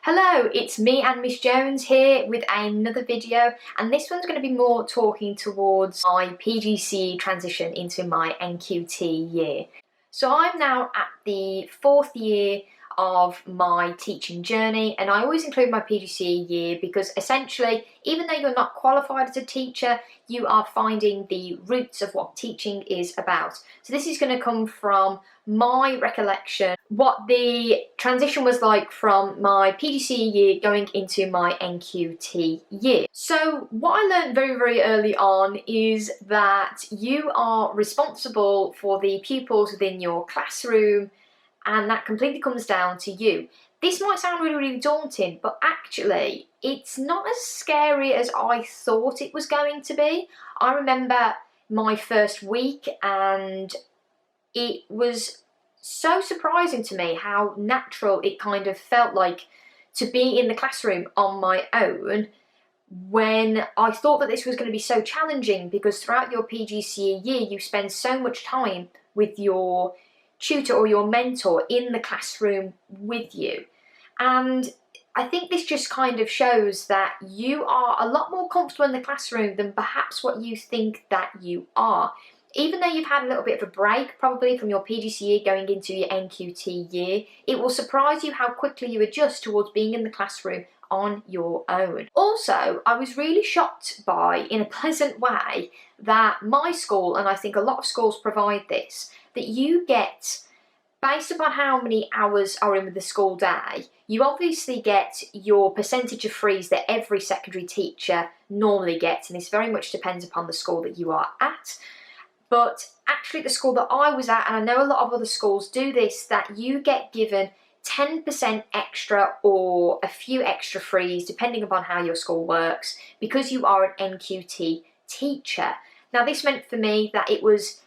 Hello, it's me and Miss Jones here with another video, and this one's going to be more talking towards my PGCE transition into my NQT year. So I'm now at the 4th year of my teaching journey, and I always include my PGCE year because essentially, even though you're not qualified as a teacher, you are finding the roots of what teaching is about. So this is going to come from my recollection, what the transition was like from my PGCE year going into my NQT year. So what I learned very, very early on is that you are responsible for the pupils within your classroom, and that completely comes down to you. This might sound really, really daunting, but actually it's not as scary as I thought it was going to be. I remember my first week, and it was so surprising to me how natural it kind of felt like to be in the classroom on my own, when I thought that this was going to be so challenging, because throughout your PGCE year you spend so much time with your tutor or your mentor in the classroom with you. And I think this just kind of shows that you are a lot more comfortable in the classroom than perhaps what you think that you are. Even though you've had a little bit of a break probably from your PGCE going into your NQT year, it will surprise you how quickly you adjust towards being in the classroom on your own. Also, I was really shocked by, in a pleasant way, that my school, and I think a lot of schools provide this, that you get, based upon how many hours are in the school day, you obviously get your percentage of frees that every secondary teacher normally gets, and this very much depends upon the school that you are at. But actually the school that I was at, and I know a lot of other schools do this, that you get given 10% extra or a few extra frees depending upon how your school works, because you are an NQT teacher. Now this meant for me that it was,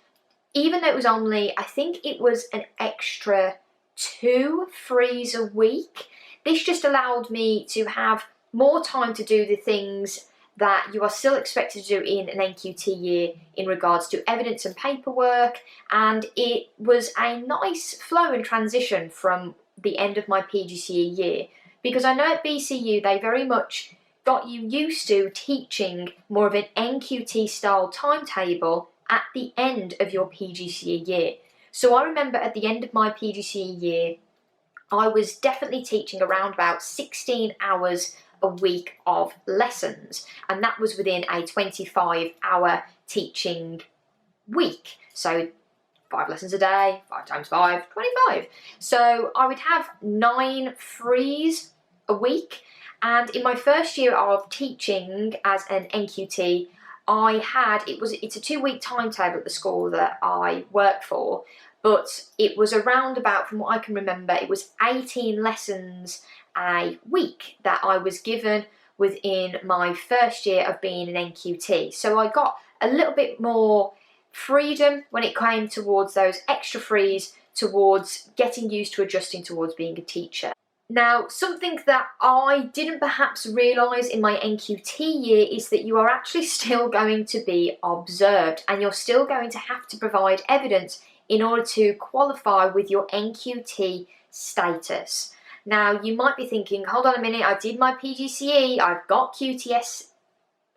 even though it was only, I think it was an extra 2 frees a week, this just allowed me to have more time to do the things that you are still expected to do in an NQT year in regards to evidence and paperwork, and it was a nice flow and transition from the end of my PGCE year, because I know at BCU they very much got you used to teaching more of an NQT style timetable at the end of your PGCE year. So I remember at the end of my PGCE year, I was definitely teaching around about 16 hours a week of lessons, and that was within a 25-hour teaching week. So 5 lessons a day, 5 times 5, 25. So I would have 9 frees a week, and in my first year of teaching as an NQT, it's a 2-week timetable at the school that I work for, but it was around about, from what I can remember, it was 18 lessons a week that I was given within my first year of being an NQT. So I got a little bit more freedom when it came towards those extra frees, towards getting used to adjusting towards being a teacher. Now, something that I didn't perhaps realise in my NQT year is that you are actually still going to be observed, and you're still going to have to provide evidence in order to qualify with your NQT status. Now, you might be thinking, hold on a minute, I did my PGCE, I've got QTS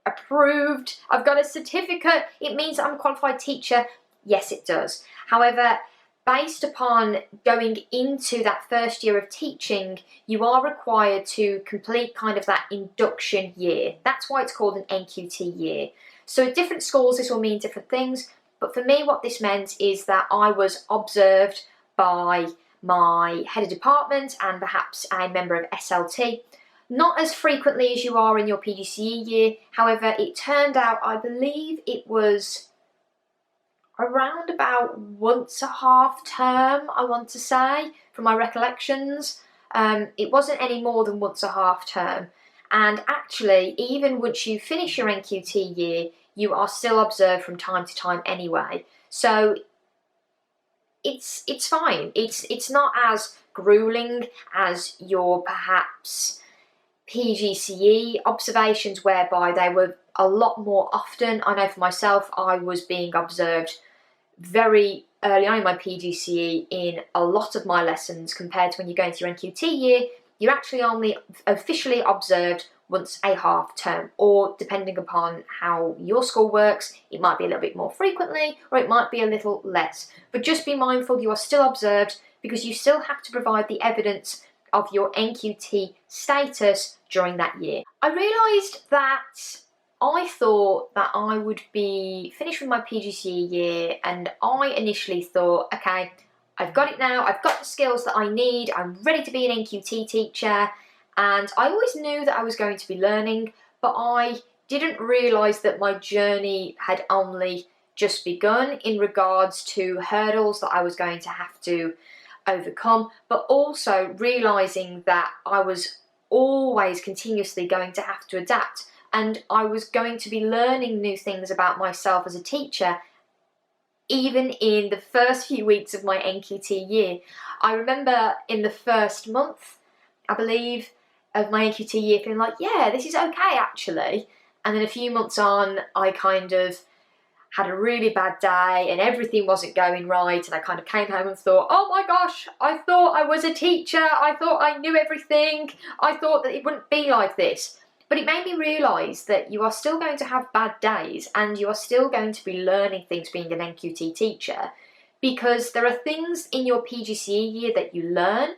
approved, I've got a certificate, it means that I'm a qualified teacher. Yes, it does. However, based upon going into that first year of teaching, you are required to complete kind of that induction year. That's why it's called an NQT year. So at different schools this will mean different things, but for me what this meant is that I was observed by my head of department and perhaps a member of SLT. Not as frequently as you are in your PGCE year, however it turned out, I believe it was around about once a half term, I want to say, from my recollections. It wasn't any more than once a half term, and actually even once you finish your NQT year you are still observed from time to time anyway. So it's fine. It's not as grueling as your perhaps PGCE observations, whereby they were a lot more often. I know for myself I was being observed very early on in my PGCE in a lot of my lessons, compared to when you go into your NQT year, you're actually only officially observed once a half term, or depending upon how your school works, it might be a little bit more frequently or it might be a little less. But just be mindful you are still observed, because you still have to provide the evidence of your NQT status during that year. I realised that I thought that I would be finished with my PGCE year, and I initially thought, okay, I've got it now, I've got the skills that I need, I'm ready to be an NQT teacher, and I always knew that I was going to be learning, but I didn't realise that my journey had only just begun in regards to hurdles that I was going to have to overcome, but also realising that I was always continuously going to have to adapt, and I was going to be learning new things about myself as a teacher even in the first few weeks of my NQT year. I remember in the first month, I believe, of my NQT year feeling like, yeah, this is okay actually, and then a few months on I kind of had a really bad day and everything wasn't going right, and I kind of came home and thought, oh my gosh, I thought I was a teacher, I thought I knew everything, I thought that it wouldn't be like this. But it made me realise that you are still going to have bad days and you are still going to be learning things being an NQT teacher, because there are things in your PGCE year that you learn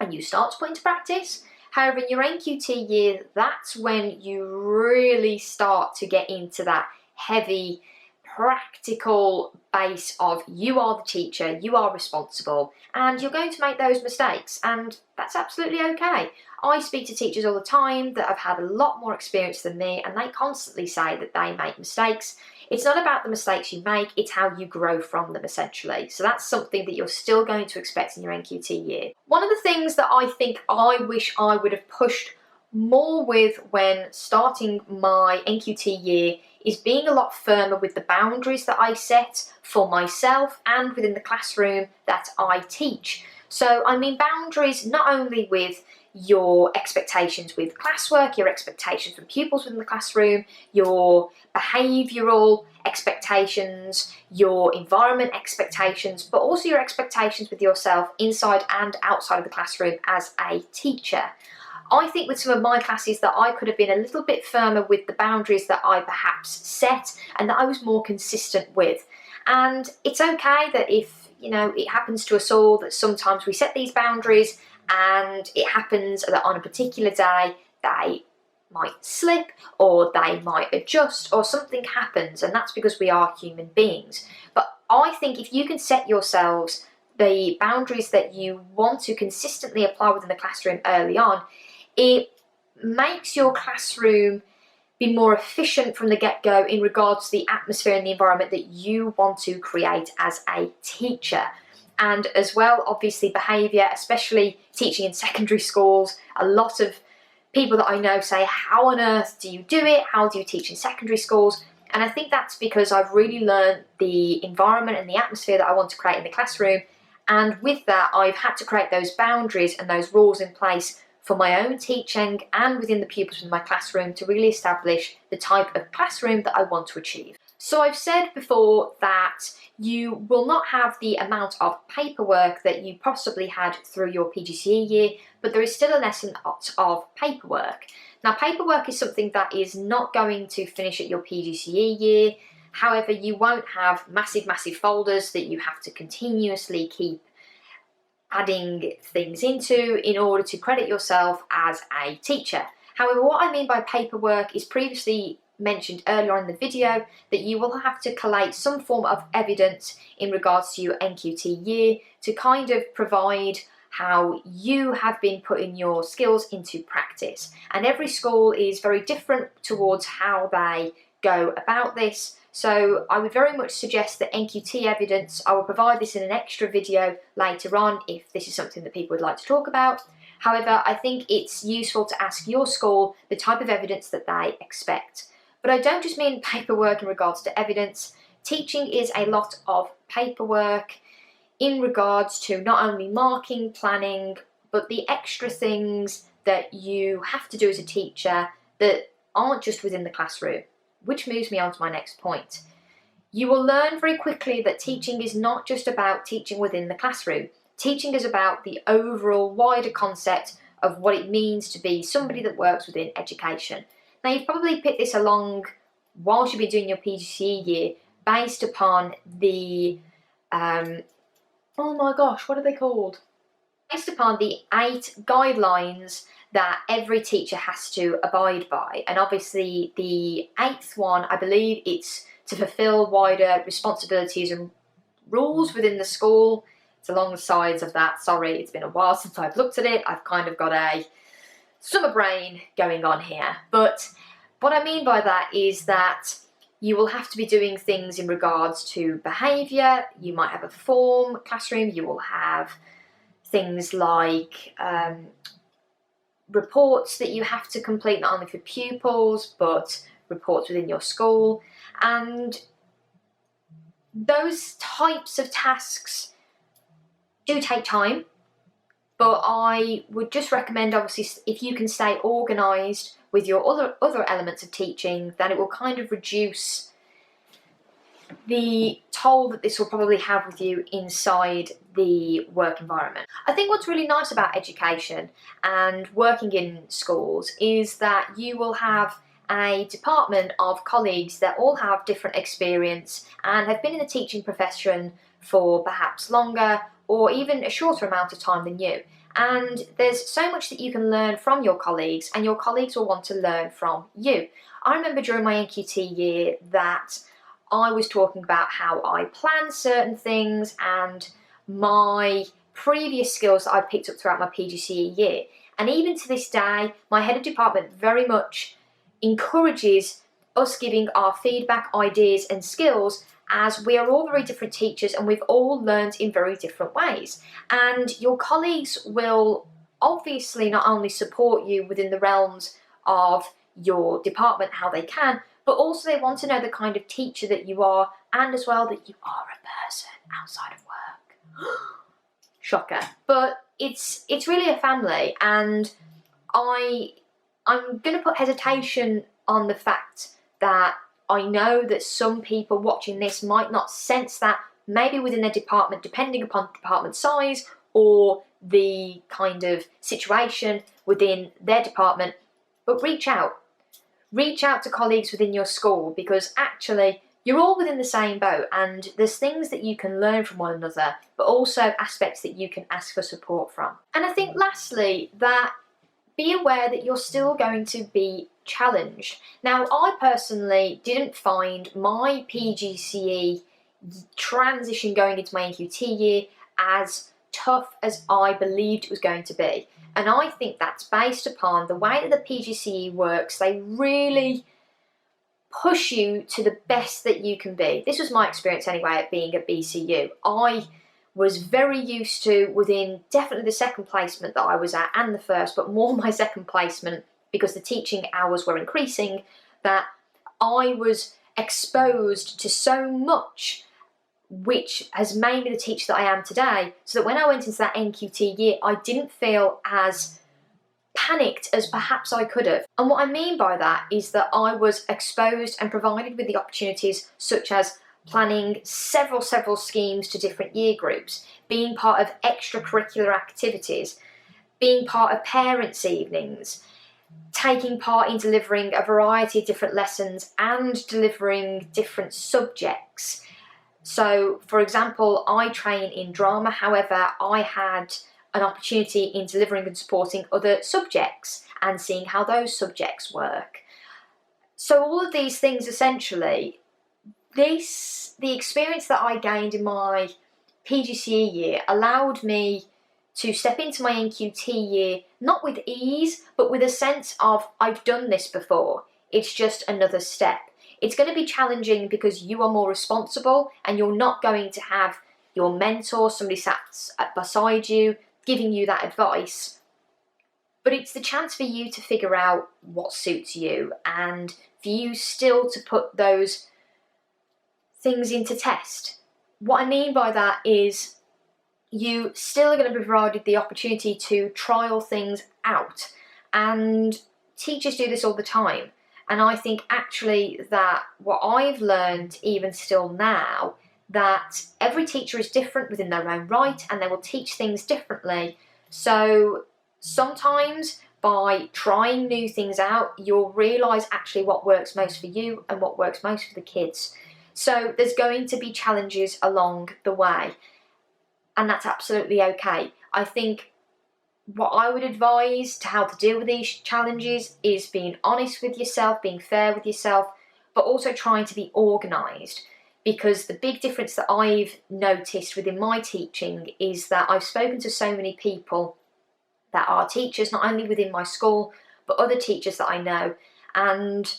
and you start to put into practice. However, in your NQT year, that's when you really start to get into that heavy practical base of you are the teacher, you are responsible, and you're going to make those mistakes, and that's absolutely okay. I speak to teachers all the time that have had a lot more experience than me, and they constantly say that they make mistakes. It's not about the mistakes you make, it's how you grow from them essentially. So that's something that you're still going to expect in your NQT year. One of the things that I think I wish I would have pushed more with when starting my NQT year is being a lot firmer with the boundaries that I set for myself and within the classroom that I teach. So I mean boundaries not only with your expectations with classwork, your expectations from pupils within the classroom, your behavioural expectations, your environment expectations, but also your expectations with yourself inside and outside of the classroom as a teacher. I think with some of my classes that I could have been a little bit firmer with the boundaries that I perhaps set and that I was more consistent with. And it's okay that if, you know, it happens to us all that sometimes we set these boundaries and it happens that on a particular day they might slip or they might adjust or something happens, and that's because we are human beings. But I think if you can set yourselves the boundaries that you want to consistently apply within the classroom early on, it makes your classroom be more efficient from the get-go in regards to the atmosphere and the environment that you want to create as a teacher. And as well, obviously behaviour, especially teaching in secondary schools. A lot of people that I know say, how on earth do you do it? How do you teach in secondary schools? And I think that's because I've really learned the environment and the atmosphere that I want to create in the classroom. And with that, I've had to create those boundaries and those rules in place for my own teaching and within the pupils in my classroom to really establish the type of classroom that I want to achieve. So I've said before that you will not have the amount of paperwork that you possibly had through your PGCE year, but there is still a lesson of paperwork. Now, paperwork is something that is not going to finish at your PGCE year. However, you won't have massive folders that you have to continuously keep adding things into in order to credit yourself as a teacher. However, what I mean by paperwork is previously mentioned earlier on in the video that you will have to collate some form of evidence in regards to your NQT year to kind of provide how you have been putting your skills into practice. And every school is very different towards how they go about this. So I would very much suggest that NQT evidence, I will provide this in an extra video later on if this is something that people would like to talk about. However, I think it's useful to ask your school the type of evidence that they expect. But I don't just mean paperwork in regards to evidence. Teaching is a lot of paperwork in regards to not only marking, planning, but the extra things that you have to do as a teacher that aren't just within the classroom. Which moves me on to my next point. You will learn very quickly that teaching is not just about teaching within the classroom. Teaching is about the overall wider concept of what it means to be somebody that works within education. Now, you've probably picked this along whilst you've been doing your PGCE year based upon the, oh my gosh, what are they called? Based upon the 8 guidelines that every teacher has to abide by. And obviously the 8th one, I believe it's to fulfill wider responsibilities and rules within the school. It's along the sides of that. Sorry, it's been a while since I've looked at it. I've kind of got a summer brain going on here. But what I mean by that is that you will have to be doing things in regards to behaviour. You might have a form classroom. You will have things like reports that you have to complete, not only for pupils, but reports within your school. And those types of tasks do take time, but I would just recommend, obviously, if you can stay organised with your other elements of teaching, then it will kind of reduce the toll that this will probably have with you inside the work environment. I think what's really nice about education and working in schools is that you will have a department of colleagues that all have different experience and have been in the teaching profession for perhaps longer or even a shorter amount of time than you. And there's so much that you can learn from your colleagues, and your colleagues will want to learn from you. I remember during my NQT year that I was talking about how I plan certain things and my previous skills that I picked up throughout my PGCE year. And even to this day, my head of department very much encourages us giving our feedback, ideas and skills, as we are all very different teachers and we've all learned in very different ways. And your colleagues will obviously not only support you within the realms of your department, how they can, but also they want to know the kind of teacher that you are, and as well that you are a person outside of work. Shocker. But it's really a family, and I'm going to put hesitation on the fact that I know that some people watching this might not sense that, maybe within their department, depending upon department size or the kind of situation within their department, but reach out. Reach out to colleagues within your school, because actually you're all within the same boat and there's things that you can learn from one another, but also aspects that you can ask for support from. And I think lastly, that be aware that you're still going to be challenged. Now, I personally didn't find my PGCE transition going into my NQT year as tough as I believed it was going to be. And I think that's based upon the way that the PGCE works. They really push you to the best that you can be. This was my experience anyway at being at BCU. I was very used to, within definitely the second placement that I was at and the first, but more my second placement because the teaching hours were increasing, that I was exposed to so much which has made me the teacher that I am today, so that when I went into that NQT year, I didn't feel as panicked as perhaps I could have. And what I mean by that is that I was exposed and provided with the opportunities such as planning several schemes to different year groups, being part of extracurricular activities, being part of parents' evenings, taking part in delivering a variety of different lessons and delivering different subjects. So, for example, I train in drama, however, I had an opportunity in delivering and supporting other subjects and seeing how those subjects work. So all of these things, essentially, the experience that I gained in my PGCE year allowed me to step into my NQT year, not with ease, but with a sense of, I've done this before. It's just another step. It's going to be challenging because you are more responsible and you're not going to have your mentor, somebody sat beside you, giving you that advice. But it's the chance for you to figure out what suits you and for you still to put those things into test. What I mean by that is you still are going to be provided the opportunity to trial things out. And teachers do this all the time. And I think actually that what I've learned even still now, that every teacher is different within their own right and they will teach things differently. So Sometimes by trying new things out, you'll realise actually what works most for you and what works most for the kids. So there's going to be challenges along the way, and that's absolutely okay. I think what I would advise to how to deal with these challenges is being honest with yourself, being fair with yourself, but also trying to be organised. Because the big difference that I've noticed within my teaching is that I've spoken to so many people that are teachers, not only within my school, but other teachers that I know. And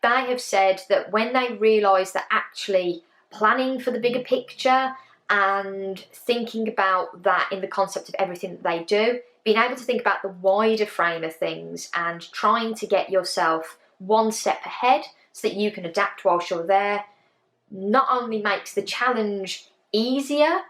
they have said that when they realise that actually planning for the bigger picture and thinking about that in the concept of everything that they do, being able to think about the wider frame of things and trying to get yourself one step ahead so that you can adapt whilst you're there, not only makes the challenge easier,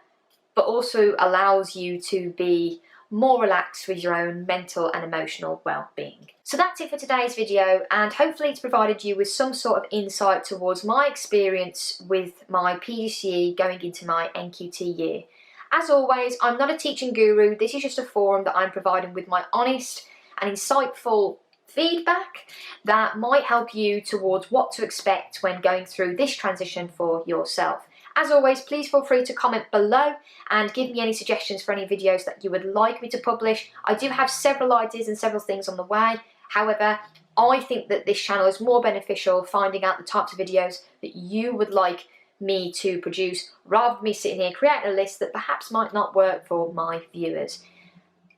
but also allows you to be more relaxed with your own mental and emotional well-being. So that's it for today's video, and hopefully it's provided you with some sort of insight towards my experience with my PGCE going into my NQT year. As always, I'm not a teaching guru. This is just a forum that I'm providing with my honest and insightful feedback that might help you towards what to expect when going through this transition for yourself. As always, please feel free to comment below and give me any suggestions for any videos that you would like me to publish. I do have several ideas and several things on the way. However, I think that this channel is more beneficial finding out the types of videos that you would like me to produce, rather than me sitting here creating a list that perhaps might not work for my viewers.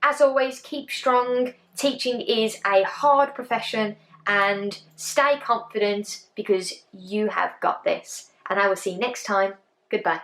As always, keep strong. Teaching is a hard profession, and stay confident because you have got this. And I will see you next time. Goodbye.